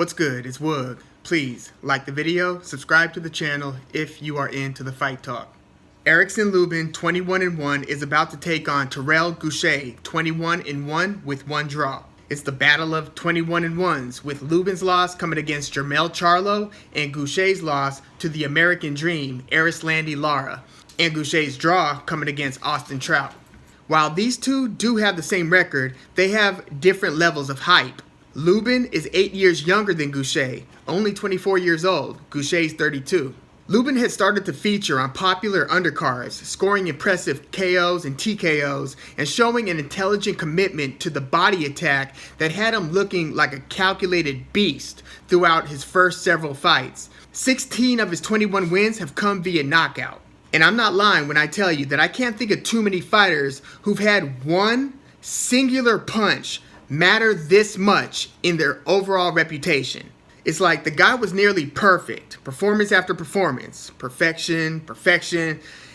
What's good? It's Woog. Please like the video, subscribe to the channel if you are into the fight talk. Erickson Lubin, 21-1, is about to take on Terrell Gausha, 21-1 with one draw. It's the battle of 21-1s, with Lubin's loss coming against Jermell Charlo and Gausha's loss to the American Dream, Erislandy Lara, and Gausha's draw coming against Austin Trout. While these two do have the same record, they have different levels of hype. Lubin is 8 years younger than Gausha, only 24 years old. Gausha is 32. Lubin had started to feature on popular undercards, scoring impressive KOs and TKOs, and showing an intelligent commitment to the body attack that had him looking like a calculated beast throughout his first several fights. 16 of his 21 wins have come via knockout. And I'm not lying when I tell you that I can't think of too many fighters who've had one singular punch matter this much in their overall reputation. It's like the guy was nearly perfect, performance after performance, perfection,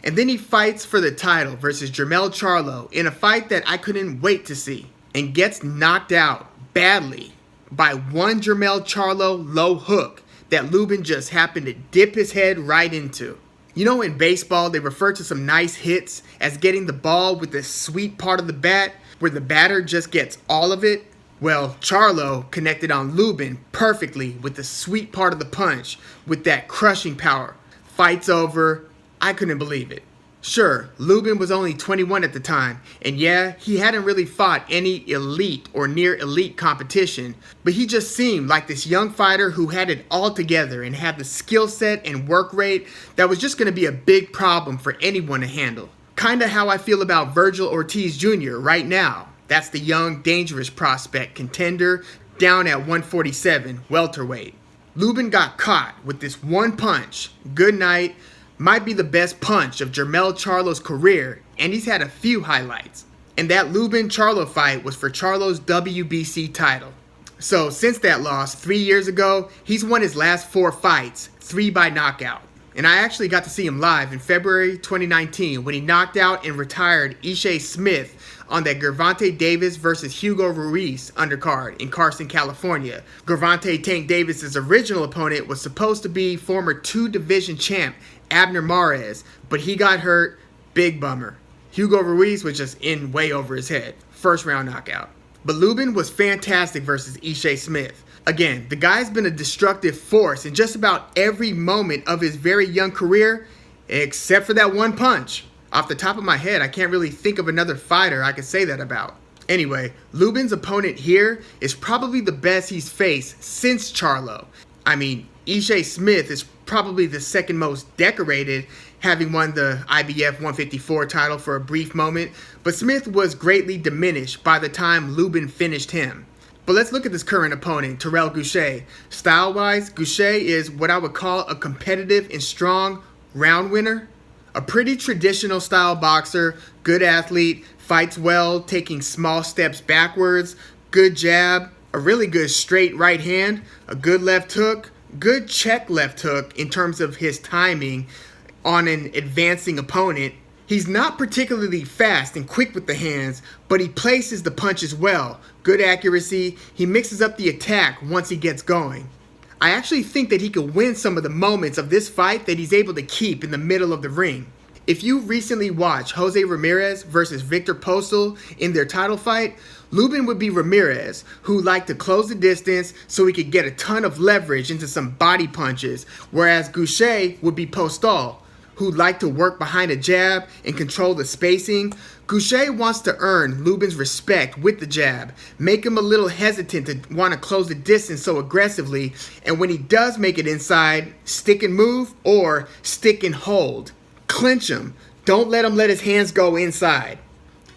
and then he fights for the title versus Jermell Charlo in a fight that I couldn't wait to see, and gets knocked out badly by one Jermell Charlo low hook that Lubin just happened to dip his head right into. You know, in baseball, they refer to some nice hits as getting the ball with the sweet part of the bat, where the batter just gets all of it. Well, Charlo connected on Lubin perfectly with the sweet part of the punch, with that crushing power. Fight's over. I couldn't believe it. Sure, Lubin was only 21 at the time, and yeah, he hadn't really fought any elite or near elite competition, but he just seemed like this young fighter who had it all together and had the skill set and work rate that was just going to be a big problem for anyone to handle. Kinda how I feel about Vergil Ortiz Jr. right now. That's the young, dangerous prospect contender down at 147, welterweight. Lubin got caught with this one punch. Good night. Might be the best punch of Jermell Charlo's career, and he's had a few highlights. And that Lubin-Charlo fight was for Charlo's WBC title. So since that loss 3 years ago, he's won his last 4 fights, 3 by knockout. And I actually got to see him live in February 2019 when he knocked out and retired Ishe Smith on that Gervonta Davis versus Hugo Ruiz undercard in Carson, California. Gervonta Tank Davis's original opponent was supposed to be former 2-division champ Abner Mares, but he got hurt. Big bummer. Hugo Ruiz was just in way over his head. First round knockout. But Lubin was fantastic versus Ishe Smith. Again, the guy's been a destructive force in just about every moment of his very young career, except for that one punch. Off the top of my head, I can't really think of another fighter I could say that about. Anyway, Lubin's opponent here is probably the best he's faced since Charlo. I mean, Ishe Smith is probably the second most decorated, having won the IBF 154 title for a brief moment, but Smith was greatly diminished by the time Lubin finished him. But let's look at this current opponent, Terrell Gausha. Style-wise, Gausha is what I would call a competitive and strong round winner. A pretty traditional style boxer, good athlete, fights well, taking small steps backwards, good jab, a really good straight right hand, a good left hook, good check left hook in terms of his timing on an advancing opponent. He's not particularly fast and quick with the hands, but he places the punches well. Good accuracy. He mixes up the attack once he gets going. I actually think that he could win some of the moments of this fight that he's able to keep in the middle of the ring. If you recently watched Jose Ramirez versus Victor Postal in their title fight, Lubin would be Ramirez, who liked to close the distance so he could get a ton of leverage into some body punches, whereas Gausha would be Postal, who liked to work behind a jab and control the spacing. Gausha wants to earn Lubin's respect with the jab, make him a little hesitant to want to close the distance so aggressively, and when he does make it inside, stick and move or stick and hold. Clinch him. Don't let him let his hands go inside.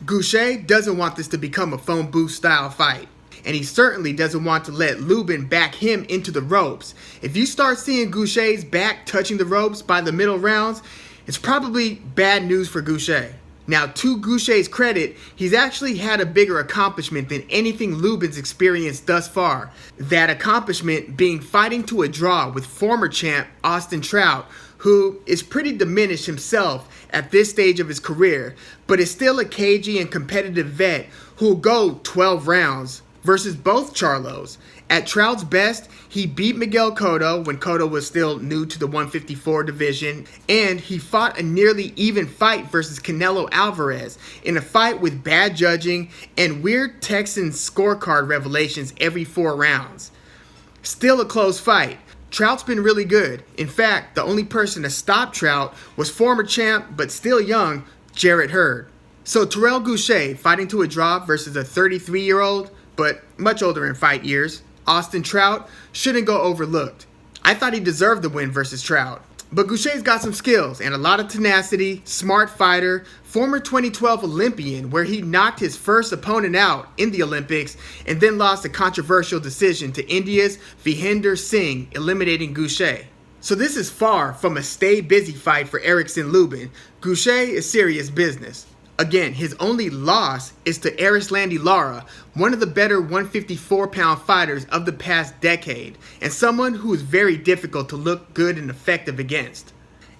Gausha doesn't want this to become a phone booth style fight, and he certainly doesn't want to let Lubin back him into the ropes. If you start seeing Gausha's back touching the ropes by the middle rounds, it's probably bad news for Gausha. Now, to Gausha's credit, he's actually had a bigger accomplishment than anything Lubin's experienced thus far. That accomplishment being fighting to a draw with former champ Austin Trout, who is pretty diminished himself at this stage of his career, but is still a cagey and competitive vet who'll go 12 rounds versus both Charlos. At Trout's best, he beat Miguel Cotto when Cotto was still new to the 154 division, and he fought a nearly even fight versus Canelo Alvarez in a fight with bad judging and weird Texan scorecard revelations every 4 rounds. Still a close fight. Trout's been really good. In fact, the only person to stop Trout was former champ but still young Jarrett Hurd. So Terrell Gausha fighting to a draw versus a 33-year-old, but much older in fight years, Austin Trout, shouldn't go overlooked. I thought he deserved the win versus Trout. But Gausha's got some skills and a lot of tenacity, smart fighter, former 2012 Olympian where he knocked his first opponent out in the Olympics and then lost a controversial decision to India's Vihinder Singh, eliminating Gausha. So this is far from a stay busy fight for Erickson Lubin. Gausha is serious business. Again, his only loss is to Erislandy Lara, one of the better 154-pound fighters of the past decade, and someone who is very difficult to look good and effective against.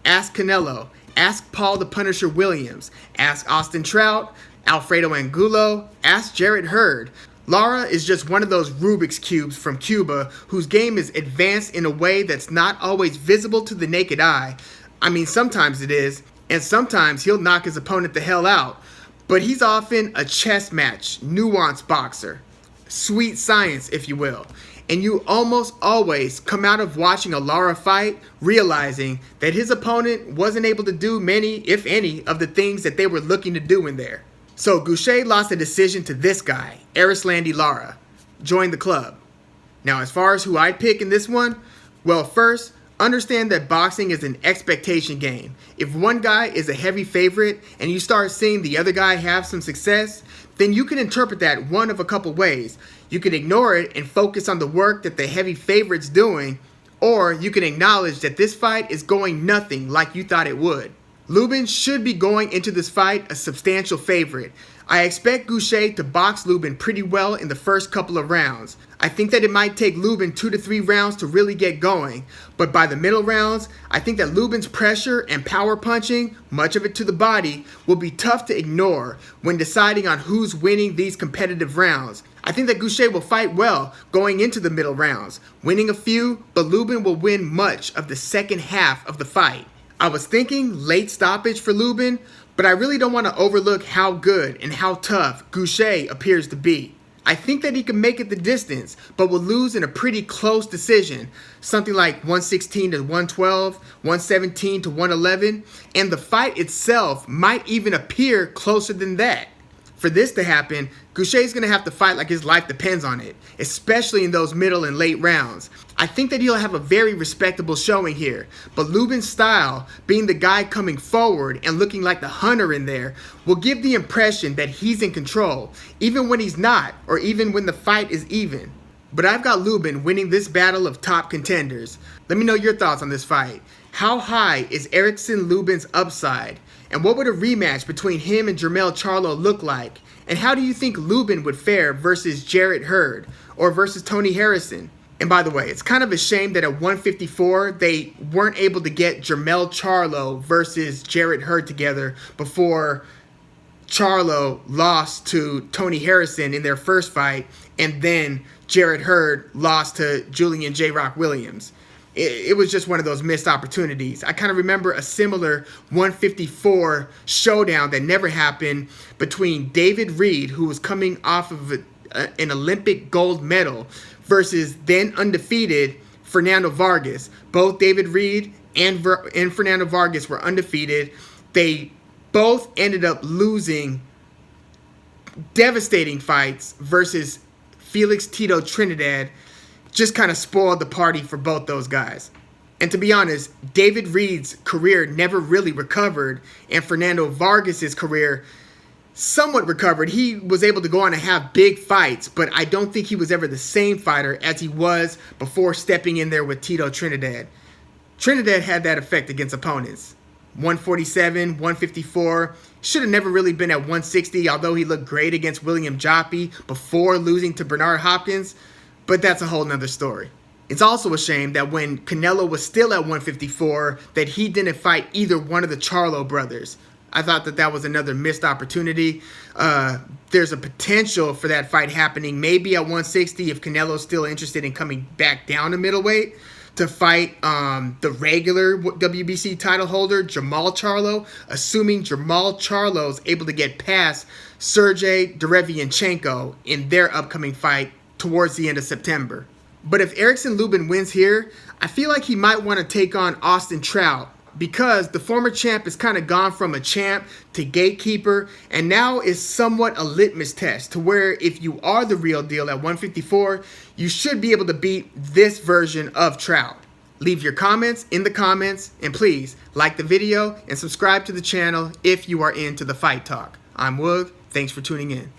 Ask Canelo, ask Paul the Punisher Williams, ask Austin Trout, Alfredo Angulo, ask Jarrett Hurd. Lara is just one of those Rubik's Cubes from Cuba whose game is advanced in a way that's not always visible to the naked eye. I mean, sometimes it is. And sometimes he'll knock his opponent the hell out. But he's often a chess match, nuanced boxer. Sweet science, if you will. And you almost always come out of watching a Lara fight realizing that his opponent wasn't able to do many, if any, of the things that they were looking to do in there. So Gausha lost a decision to this guy, Erislandy Lara. Join the club. Now, as far as who I'd pick in this one, well, first, understand that boxing is an expectation game. If one guy is a heavy favorite and you start seeing the other guy have some success, then you can interpret that one of a couple ways. You can ignore it and focus on the work that the heavy favorite's doing, or you can acknowledge that this fight is going nothing like you thought it would. Lubin should be going into this fight a substantial favorite. I expect Gausha to box Lubin pretty well in the first couple of rounds. I think that it might take Lubin 2 to 3 rounds to really get going, but by the middle rounds, I think that Lubin's pressure and power punching, much of it to the body, will be tough to ignore when deciding on who's winning these competitive rounds. I think that Gausha will fight well going into the middle rounds, winning a few, but Lubin will win much of the second half of the fight. I was thinking late stoppage for Lubin, but I really don't want to overlook how good and how tough Gausha appears to be. I think that he can make it the distance, but will lose in a pretty close decision, something like 116 to 112, 117 to 111, and the fight itself might even appear closer than that. For this to happen, Gausha's going to have to fight like his life depends on it, especially in those middle and late rounds. I think that he'll have a very respectable showing here, but Lubin's style, being the guy coming forward and looking like the hunter in there, will give the impression that he's in control, even when he's not, or even when the fight is even. But I've got Lubin winning this battle of top contenders. Let me know your thoughts on this fight. How high is Erickson Lubin's upside? And what would a rematch between him and Jermell Charlo look like? And how do you think Lubin would fare versus Jarrett Hurd or versus Tony Harrison? And by the way, it's kind of a shame that at 154, they weren't able to get Jermell Charlo versus Jarrett Hurd together before Charlo lost to Tony Harrison in their first fight, and then Jarrett Hurd lost to Julian J. Rock Williams. It was just one of those missed opportunities. I kind of remember a similar 154 showdown that never happened between David Reed, who was coming off of an Olympic gold medal, versus then undefeated Fernando Vargas. Both David Reed and Fernando Vargas were undefeated. They both ended up losing devastating fights versus Felix Tito Trinidad. Just kind of spoiled the party for both those guys. And to be honest, David Reed's career never really recovered, and Fernando Vargas's career somewhat recovered. He was able to go on and have big fights, but I don't think he was ever the same fighter as he was before stepping in there with Tito Trinidad. Trinidad had that effect against opponents. 147, 154, should have never really been at 160, although he looked great against William Joppy before losing to Bernard Hopkins. But that's a whole nother story. It's also a shame that when Canelo was still at 154, that he didn't fight either one of the Charlo brothers. I thought that that was another missed opportunity. There's a potential for that fight happening maybe at 160 if Canelo's still interested in coming back down to middleweight to fight the regular WBC title holder, Jermell Charlo, assuming Jermell Charlo is able to get past Sergey Derevianchenko in their upcoming fight towards the end of September. But if Erickson Lubin wins here, I feel like he might want to take on Austin Trout, because the former champ has kind of gone from a champ to gatekeeper, and now is somewhat a litmus test to where if you are the real deal at 154, you should be able to beat this version of Trout. Leave your comments in the comments, and please like the video and subscribe to the channel if you are into the fight talk. I'm Woog. Thanks for tuning in.